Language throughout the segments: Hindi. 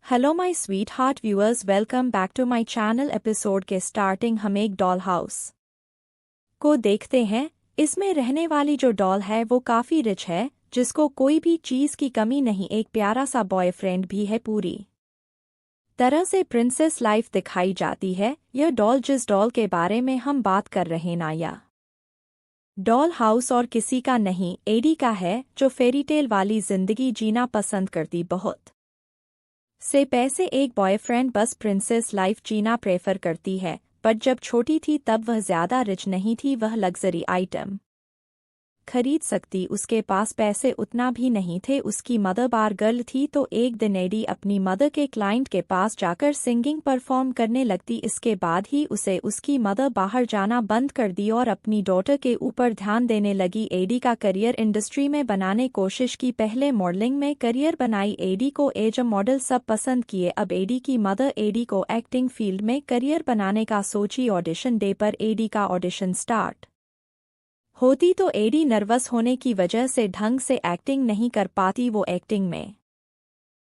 Hello my sweet heart viewers, welcome back to my channel. Episode के स्टार्टिंग हम एक डॉल हाउस को देखते हैं। इसमें रहने वाली जो डॉल है वो काफ़ी रिच है, जिसको कोई भी चीज़ की कमी नहीं। एक प्यारा सा बॉयफ्रेंड भी है। पूरी तरह से प्रिंसेस लाइफ दिखाई जाती है। यह डॉल, जिस डॉल के बारे में हम बात कर रहे ना, या डॉल हाउस और किसी का नहीं, एडी का है, जो फेरीटेल वाली जिंदगी जीना पसंद करती। बहुत से पैसे एक बॉयफ्रेंड, बस प्रिंसेस लाइफ जीना प्रेफर करती है। पर जब छोटी थी तब वह ज़्यादा रिच नहीं थी। वह लग्जरी आइटम खरीद सकती, उसके पास पैसे उतना भी नहीं थे। उसकी मदर बार गर्ल थी, तो एक दिन एडी अपनी मदर के क्लाइंट के पास जाकर सिंगिंग परफॉर्म करने लगती। इसके बाद ही उसे उसकी मदर बाहर जाना बंद कर दी और अपनी डॉटर के ऊपर ध्यान देने लगी। एडी का करियर इंडस्ट्री में बनाने कोशिश की। पहले मॉडलिंग में करियर बनाई। एडी को एज अ मॉडल सब पसंद किए। अब एडी की मदर एडी को एक्टिंग फील्ड में करियर बनाने का सोची। ऑडिशन डे पर एडी का ऑडिशन स्टार्ट होती तो एडी नर्वस होने की वजह से ढंग से एक्टिंग नहीं कर पाती। वो एक्टिंग में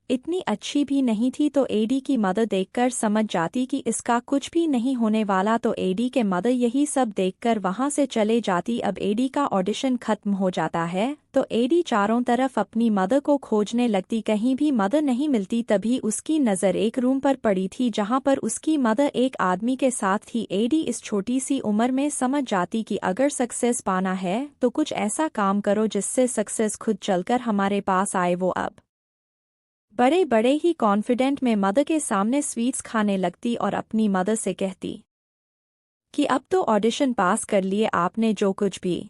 इतनी अच्छी भी नहीं थी, तो एडी की मदर देखकर समझ जाती कि इसका कुछ भी नहीं होने वाला। तो एडी के मदर यही सब देखकर वहां से चले जाती। अब एडी का ऑडिशन खत्म हो जाता है, तो एडी चारों तरफ अपनी मदर को खोजने लगती। कहीं भी मदर नहीं मिलती। तभी उसकी नज़र एक रूम पर पड़ी थी, जहां पर उसकी मदर एक आदमी के साथ थी। एडी इस छोटी सी उम्र में समझ जाती कि अगर सक्सेस पाना है तो कुछ ऐसा काम करो जिससे सक्सेस खुद चलकर हमारे पास आए। वो अब बड़े बड़े ही कॉन्फिडेंट में मदर के सामने स्वीट्स खाने लगती और अपनी मदर से कहती कि अब तो ऑडिशन पास कर लिए आपने, जो कुछ भी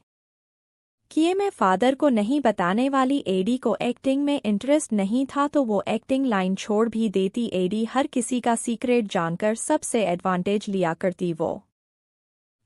किए मैं फादर को नहीं बताने वाली। एडी को एक्टिंग में इंटरेस्ट नहीं था, तो वो एक्टिंग लाइन छोड़ भी देती। एडी हर किसी का सीक्रेट जानकर सबसे एडवांटेज लिया करती। वो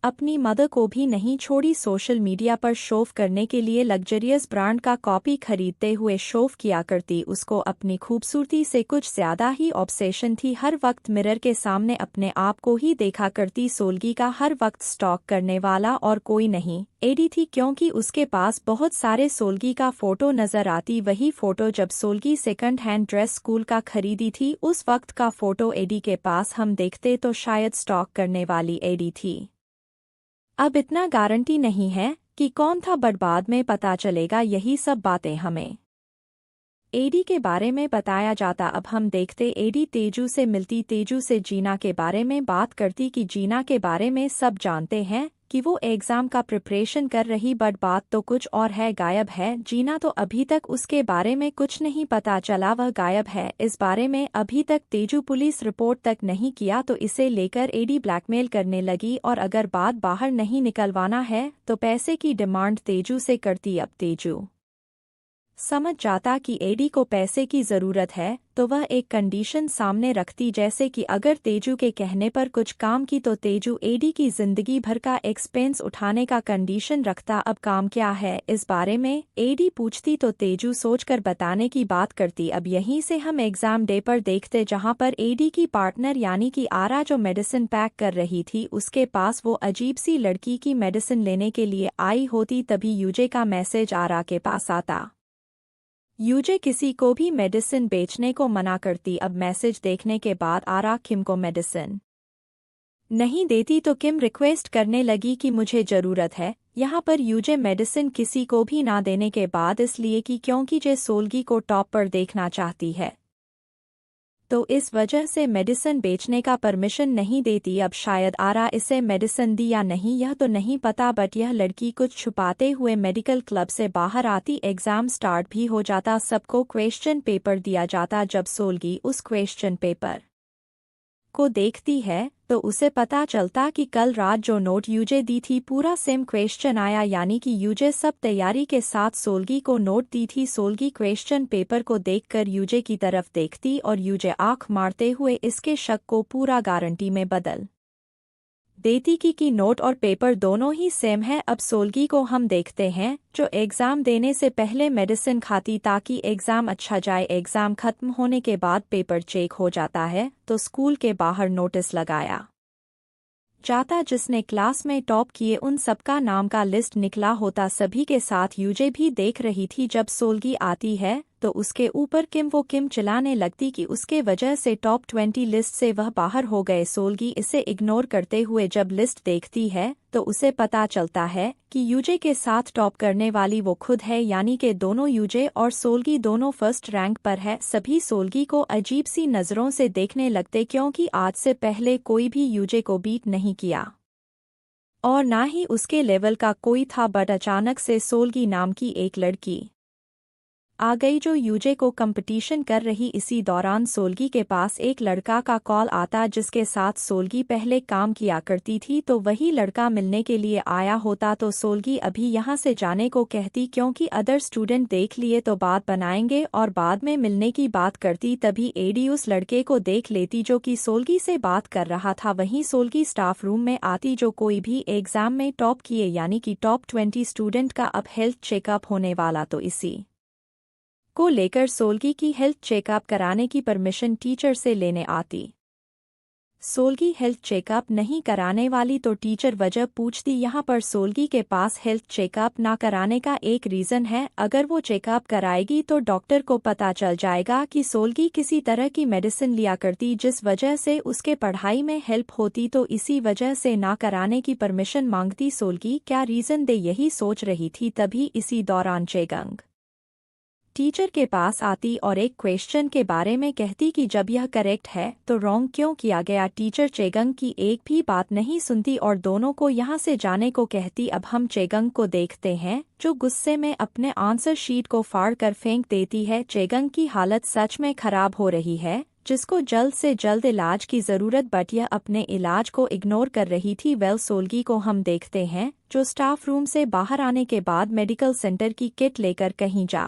अपनी मदर को भी नहीं छोड़ी। सोशल मीडिया पर शोफ करने के लिए लग्जरियस ब्रांड का कॉपी खरीदते हुए शोफ किया करती। उसको अपनी खूबसूरती से कुछ ज्यादा ही ऑब्सेशन थी। हर वक्त मिरर के सामने अपने आप को ही देखा करती। सोलगी का हर वक्त स्टॉक करने वाला और कोई नहीं, एडी थी, क्योंकि उसके पास बहुत सारे सोलगी का फोटो नजर आती। वही फोटो जब Solangi second hand dress school का खरीदी थी, उस वक्त का फोटो एडी के पास हम देखते तो शायद स्टॉक करने वाली एडी थी। अब इतना गारंटी नहीं है कि कौन था, बट बाद में पता चलेगा। यही सब बातें हमें एडी के बारे में बताया जाता। अब हम देखते एडी तेजू से मिलती। तेजू से जीना के बारे में बात करती कि जीना के बारे में सब जानते हैं कि वो एग्ज़ाम का प्रिपरेशन कर रही, बट बात तो कुछ और है, गायब है। जीना तो अभी तक उसके बारे में कुछ नहीं पता चला, वह गायब है। इस बारे में अभी तक तेजू पुलिस रिपोर्ट तक नहीं किया, तो इसे लेकर एडी ब्लैकमेल करने लगी और अगर बात बाहर नहीं निकलवाना है तो पैसे की डिमांड तेजू से करती। अब तेजू समझ जाता कि एडी को पैसे की ज़रूरत है, तो वह एक कंडीशन सामने रखती, जैसे कि अगर तेजू के कहने पर कुछ काम की तो तेजू एडी की ज़िंदगी भर का एक्सपेंस उठाने का कंडीशन रखता। अब काम क्या है, इस बारे में एडी पूछती तो तेजू सोचकर बताने की बात करती। अब यहीं से हम एग्ज़ाम डे पर देखते, जहां पर एडी की पार्टनर यानी कि आरा, जो मेडिसिन पैक कर रही थी, उसके पास वो अजीब सी लड़की की मेडिसिन लेने के लिए आई होती। तभी यूजे का मैसेज आरा के पास आता। यूजे किसी को भी मेडिसिन बेचने को मना करती। अब मैसेज देखने के बाद आरा किम को मेडिसिन नहीं देती, तो किम रिक्वेस्ट करने लगी कि मुझे ज़रूरत है। यहाँ पर यूजे मेडिसिन किसी को भी ना देने के बाद, इसलिए कि क्योंकि जे सोलगी को टॉप पर देखना चाहती है, तो इस वजह से मेडिसिन बेचने का परमिशन नहीं देती। अब शायद आरा इसे मेडिसिन दी या नहीं यह तो नहीं पता, बट यह लड़की कुछ छुपाते हुए मेडिकल क्लब से बाहर आती। एग्ज़ाम स्टार्ट भी हो जाता। सबको क्वेश्चन पेपर दिया जाता। जब सोलगी उस क्वेश्चन पेपर को देखती है तो उसे पता चलता कि कल रात जो नोट यूजे दी थी, पूरा सेम क्वेश्चन आया, यानी कि यूजे सब तैयारी के साथ सोलगी को नोट दी थी। सोलगी क्वेश्चन पेपर को देखकर यूजे की तरफ देखती और यूजे आंख मारते हुए इसके शक को पूरा गारंटी में बदल देती कि नोट और पेपर दोनों ही सेम है। अब सोलगी को हम देखते हैं, जो एग्ज़ाम देने से पहले मेडिसिन खाती ताकि एग्ज़ाम अच्छा जाए। एग्ज़ाम खत्म होने के बाद पेपर चेक हो जाता है, तो स्कूल के बाहर नोटिस लगाया जाता, जिसने क्लास में टॉप किए उन सबका नाम का लिस्ट निकला होता। सभी के साथ यूजे भी देख रही थी। जब सोलगी आती है तो उसके ऊपर किम वो किम चिल्लाने लगती कि उसके वजह से टॉप 20 लिस्ट से वह बाहर हो गए। सोल्गी इसे इग्नोर करते हुए जब लिस्ट देखती है तो उसे पता चलता है कि यूजे के साथ टॉप करने वाली वो खुद है, यानी कि दोनों यूजे और सोल्गी दोनों फर्स्ट रैंक पर है। सभी सोल्गी को अजीब सी नज़रों से देखने लगते क्योंकि आज से पहले कोई भी यूजे को बीट नहीं किया और ना ही उसके लेवल का कोई था। बट अचानक से सोल्गी नाम की एक लड़की आ गई जो यूजे को कंपटीशन कर रही। इसी दौरान सोल्गी के पास एक लड़का का कॉल आता जिसके साथ सोल्गी पहले काम किया करती थी, तो वही लड़का मिलने के लिए आया होता। तो सोल्गी अभी यहाँ से जाने को कहती क्योंकि अदर स्टूडेंट देख लिए तो बात बनाएंगे और बाद में मिलने की बात करती। तभी एडी उस लड़के को देख लेती जो कि सोल्गी से बात कर रहा था। वहीं सोल्गी स्टाफ रूम में आती जो कोई भी एग्जाम में टॉप किए यानी कि टॉप 20 स्टूडेंट का अब हेल्थ चेकअप होने वाला, तो इसी को लेकर सोल्गी की हेल्थ चेकअप कराने की परमिशन टीचर से लेने आती। सोल्गी हेल्थ चेकअप नहीं कराने वाली तो टीचर वजह पूछती। यहाँ पर सोल्गी के पास हेल्थ चेकअप ना कराने का एक रीज़न है, अगर वो चेकअप कराएगी तो डॉक्टर को पता चल जाएगा कि सोल्गी किसी तरह की मेडिसिन लिया करती जिस वजह से उसके पढ़ाई में हेल्प होती, तो इसी वजह से ना कराने की परमिशन मांगती। सोल्गी क्या रीज़न दे यही सोच रही थी, तभी इसी दौरान चेगंग टीचर के पास आती और एक क्वेश्चन के बारे में कहती कि जब यह करेक्ट है तो रॉन्ग क्यों किया गया। टीचर चेगंग की एक भी बात नहीं सुनती और दोनों को यहाँ से जाने को कहती। अब हम चेगंग को देखते हैं जो गुस्से में अपने आंसर शीट को फाड़ कर फेंक देती है। चेगंग की हालत सच में खराब हो रही है जिसको जल्द से जल्द इलाज की ज़रूरत, बट यह अपने इलाज को इग्नोर कर रही थी। वेल सोल्गी को हम देखते हैं जो स्टाफ रूम से बाहर आने के बाद मेडिकल सेंटर की किट लेकर कहीं जा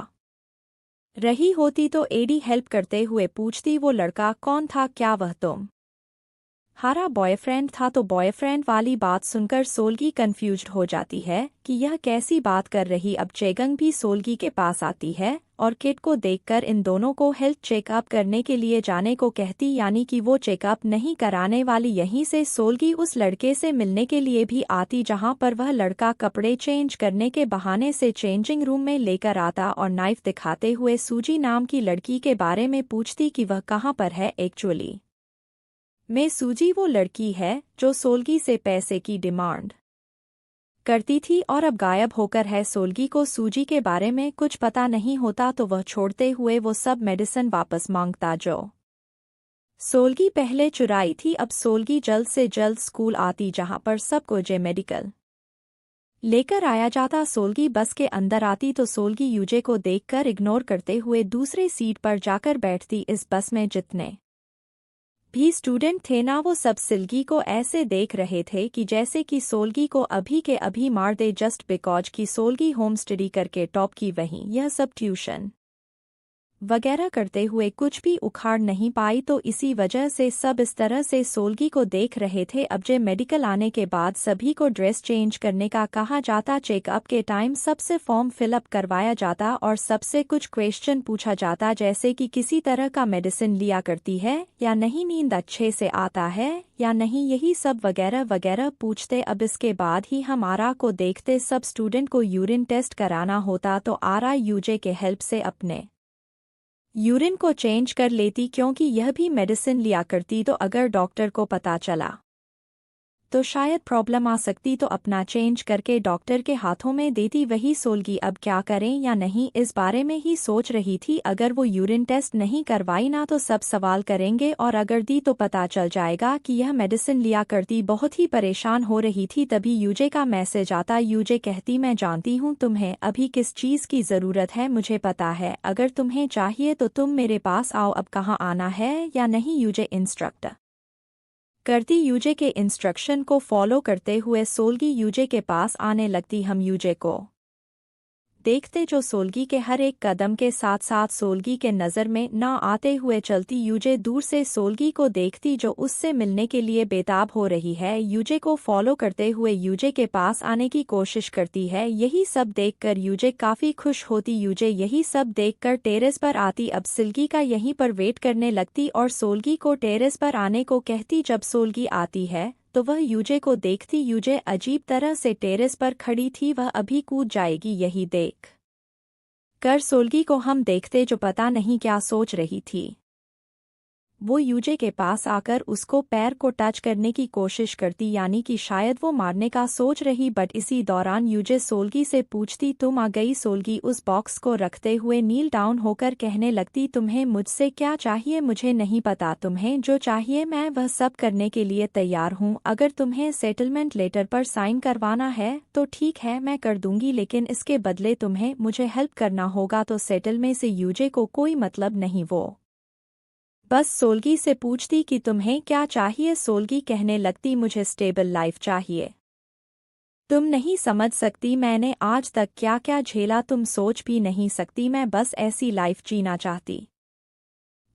रही होती तो एडी हेल्प करते हुए पूछती वो लड़का कौन था, क्या वह तुम्हारा बॉयफ्रेंड था। तो बॉयफ्रेंड वाली बात सुनकर सोल्गी कंफ्यूज्ड हो जाती है कि यह कैसी बात कर रही। अब चेगंग भी सोल्गी के पास आती है और किट को देखकर इन दोनों को हेल्थ चेकअप करने के लिए जाने को कहती, यानी कि वो चेकअप नहीं कराने वाली। यहीं से सोल्गी उस लड़के से मिलने के लिए भी आती जहां पर वह लड़का कपड़े चेंज करने के बहाने से चेंजिंग रूम में लेकर आता और नाइफ दिखाते हुए सूजी नाम की लड़की के बारे में पूछती कि वह कहाँ पर है। एक्चुअली में सूजी वो लड़की है जो सोल्गी से पैसे की डिमांड करती थी और अब गायब होकर है। सोल्गी को सूजी के बारे में कुछ पता नहीं होता तो वह छोड़ते हुए वो सब मेडिसिन वापस मांगता जो सोल्गी पहले चुराई थी। अब सोल्गी जल्द से जल्द स्कूल आती जहां पर सबको जे मेडिकल लेकर आया जाता। सोल्गी बस के अंदर आती तो सोल्गी यूजे को देखकर इग्नोर करते हुए दूसरे सीट पर जाकर बैठती। इस बस में जितने भी स्टूडेंट थे ना वो सब सोल्गी को ऐसे देख रहे थे कि जैसे कि सोल्गी को अभी के अभी मार दे, जस्ट बिकॉज कि सोल्गी होम स्टडी करके टॉप की। वहीं यह सब ट्यूशन वगैरह करते हुए कुछ भी उखाड़ नहीं पाई, तो इसी वजह से सब इस तरह से सोल्गी को देख रहे थे। अब जे मेडिकल आने के बाद सभी को ड्रेस चेंज करने का कहा जाता। चेकअप के टाइम सबसे फॉर्म फिलअप करवाया जाता और सबसे कुछ क्वेश्चन पूछा जाता जैसे कि किसी तरह का मेडिसिन लिया करती है या नहीं, नींद अच्छे से आता है या नहीं, यही सब वगैरह वगैरह पूछते। अब इसके बाद ही हम आरा को देखते। सब स्टूडेंट को यूरिन टेस्ट कराना होता तो आरा यूजे के हेल्प से अपने यूरिन को चेंज कर लेती क्योंकि यह भी मेडिसिन लिया करती, तो अगर डॉक्टर को पता चला तो शायद प्रॉब्लम आ सकती, तो अपना चेंज करके डॉक्टर के हाथों में देती। वही सोल्गी अब क्या करें या नहीं इस बारे में ही सोच रही थी। अगर वो यूरिन टेस्ट नहीं करवाई ना तो सब सवाल करेंगे और अगर दी तो पता चल जाएगा कि यह मेडिसिन लिया करती। बहुत ही परेशान हो रही थी तभी यूजे का मैसेज आता। यूजे कहती मैं जानती हूँ तुम्हें अभी किस चीज़ की ज़रूरत है, मुझे पता है, अगर तुम्हें चाहिए तो तुम मेरे पास आओ। अब कहाँ आना है या नहीं यूजे इंस्ट्रक्ट करती। यूजे के इंस्ट्रक्शन को फॉलो करते हुए सोल्गी यूजे के पास आने लगती। हम यूजे को देखते जो सोल्गी के हर एक कदम के साथ साथ सोल्गी के नज़र में ना आते हुए चलती। यूजे दूर से सोल्गी को देखती जो उससे मिलने के लिए बेताब हो रही है। यूजे को फॉलो करते हुए यूजे के पास आने की कोशिश करती है। यही सब देखकर यूजे काफ़ी खुश होती। यूजे यही सब देखकर टेरेस पर आती। अब सोल्गी का यहीं पर वेट करने लगती और सोल्गी को टेरेस पर आने को कहती। जब सोल्गी आती है तो वह यूजे को देखती। यूजे अजीब तरह से टेरेस पर खड़ी थी, वह अभी कूद जाएगी। यही देख कर सोल्गी को हम देखते जो पता नहीं क्या सोच रही थी। वो यूजे के पास आकर उसको पैर को टच करने की कोशिश करती, यानी कि शायद वो मारने का सोच रही। बट इसी दौरान यूजे सोल्गी से पूछती तुम आ गई। सोल्गी उस बॉक्स को रखते हुए नील डाउन होकर कहने लगती तुम्हें मुझसे क्या चाहिए? मुझे नहीं पता, तुम्हें जो चाहिए मैं वह सब करने के लिए तैयार हूँ। अगर तुम्हें सेटलमेंट लेटर पर साइन करवाना है तो ठीक है मैं कर दूंगी, लेकिन इसके बदले तुम्हें मुझे हेल्प करना होगा। तो सेटलमेंट से यूजे को कोई मतलब नहीं, वो बस सोल्गी से पूछती कि तुम्हें क्या चाहिए। सोल्गी कहने लगती मुझे स्टेबल लाइफ चाहिए। तुम नहीं समझ सकती मैंने आज तक क्या क्या झेला, तुम सोच भी नहीं सकती। मैं बस ऐसी लाइफ जीना चाहती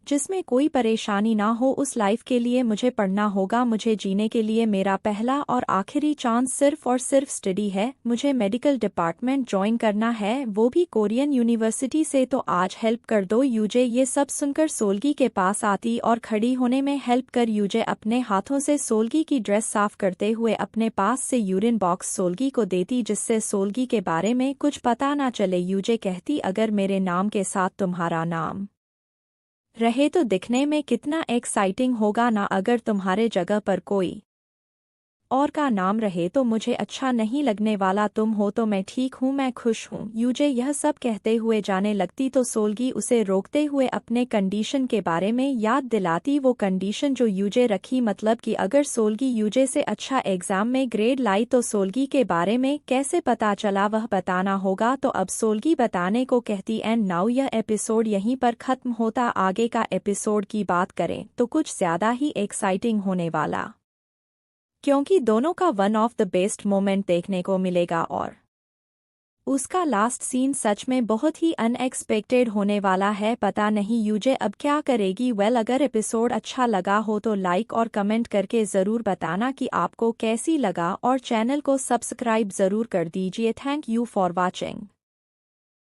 जिसमें कोई परेशानी ना हो। उस लाइफ के लिए मुझे पढ़ना होगा। मुझे जीने के लिए मेरा पहला और आखिरी चांस सिर्फ और सिर्फ स्टडी है। मुझे मेडिकल डिपार्टमेंट ज्वाइन करना है, वो भी कोरियन यूनिवर्सिटी से। तो आज हेल्प कर दो यूजे। ये सब सुनकर सोल्गी के पास आती और खड़ी होने में हेल्प कर यूजे अपने हाथों से सोल्गी की ड्रेस साफ करते हुए अपने पास से यूरिन बॉक्स सोल्गी को देती, जिससे सोल्गी के बारे में कुछ पता ना चले। यूजे कहती अगर मेरे नाम के साथ तुम्हारा नाम रहे तो दिखने में कितना एक्साइटिंग होगा ना। अगर तुम्हारे जगह पर कोई और का नाम रहे तो मुझे अच्छा नहीं लगने वाला। तुम हो तो मैं ठीक हूँ, मैं खुश हूँ। यूजे यह सब कहते हुए जाने लगती तो सोल्गी उसे रोकते हुए अपने कंडीशन के बारे में याद दिलाती। वो कंडीशन जो यूजे रखी, मतलब कि अगर सोल्गी यूजे से अच्छा एग्जाम में ग्रेड लाई तो सोल्गी के बारे में कैसे पता चला वह बताना होगा। तो अब सोल्गी बताने को कहती। एंड नाउ यह एपिसोड यहीं पर खत्म होता। आगे का एपिसोड की बात करें तो कुछ ज्यादा ही एक्साइटिंग होने वाला, क्योंकि दोनों का one of the best moment देखने को मिलेगा और उसका लास्ट सीन सच में बहुत ही अनएक्सपेक्टेड होने वाला है। पता नहीं यूजे अब क्या करेगी। अगर एपिसोड अच्छा लगा हो तो लाइक और कमेंट करके ज़रूर बताना कि आपको कैसी लगा, और चैनल को सब्सक्राइब ज़रूर कर दीजिए। Thank you for watching.